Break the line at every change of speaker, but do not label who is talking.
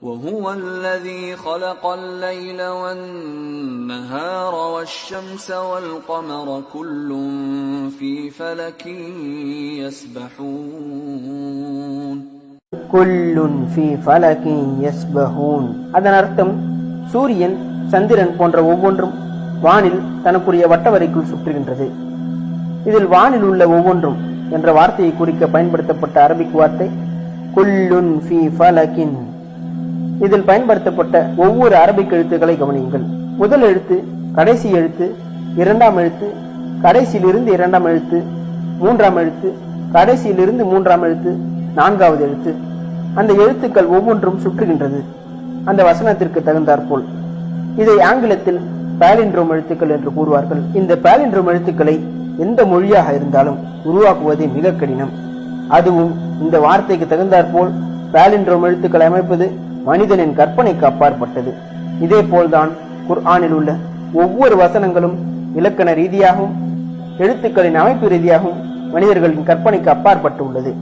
وهو الذي خلق الليل والنهار والشمس والقمر كل في فلك يسبحون.
குல்லுன் ஃபீ ஃபலகின் யஸ்பஹூன். அதன் அர்த்தம், சூரியன் சந்திரன் போன்ற ஒவ்வொன்றும் வானில் தனக்குரிய வட்டவரைக்குள் சுற்றுகின்றது. இதில் வானில் உள்ள ஒவ்வொன்றும் என்ற வார்த்தையை குறிக்க பயன்படுத்தப்பட்ட அரபிக் வார்த்தை குல்லுன் ஃபீ ஃபலகின். இதில் பயன்படுத்தப்பட்ட ஒவ்வொரு அரபிக் எழுத்துக்களை கவனியுங்கள். முதல் எழுத்து, கடைசி எழுத்து, இரண்டாம் எழுத்து, கடைசியிலிருந்து இரண்டாம் எழுத்து, மூன்றாம் எழுத்து, கடைசியிலிருந்து மூன்றாம் எழுத்து, நான்காவது எழுத்து. அந்த எழுத்துக்கள் ஒவ்வொன்றும் சுற்றுகின்றது அந்த வசனத்திற்கு தகுந்தாற்போல். இதை ஆங்கிலத்தில் பாலிண்ட்ரோம் எழுத்துக்கள் என்று கூறுவார்கள். இந்த பாலிண்ட்ரோம் எழுத்துக்களை எந்த மொழியாக இருந்தாலும் உருவாக்குவதே மிக கடினம். அதுவும் இந்த வார்த்தைக்கு தகுந்தாற்போல் பாலிண்ட்ரோம் எழுத்துக்களை அமைப்பது மனிதனின் கற்பனைக்கு அப்பாற்பட்டது. இதே போல்தான் குர்ஆனில் உள்ள ஒவ்வொரு வசனங்களும் இலக்கண ரீதியாகவும் எழுத்துக்களின் அமைப்பு ரீதியாகவும் மனிதர்களின் கற்பனைக்கு அப்பாற்பட்டு உள்ளது.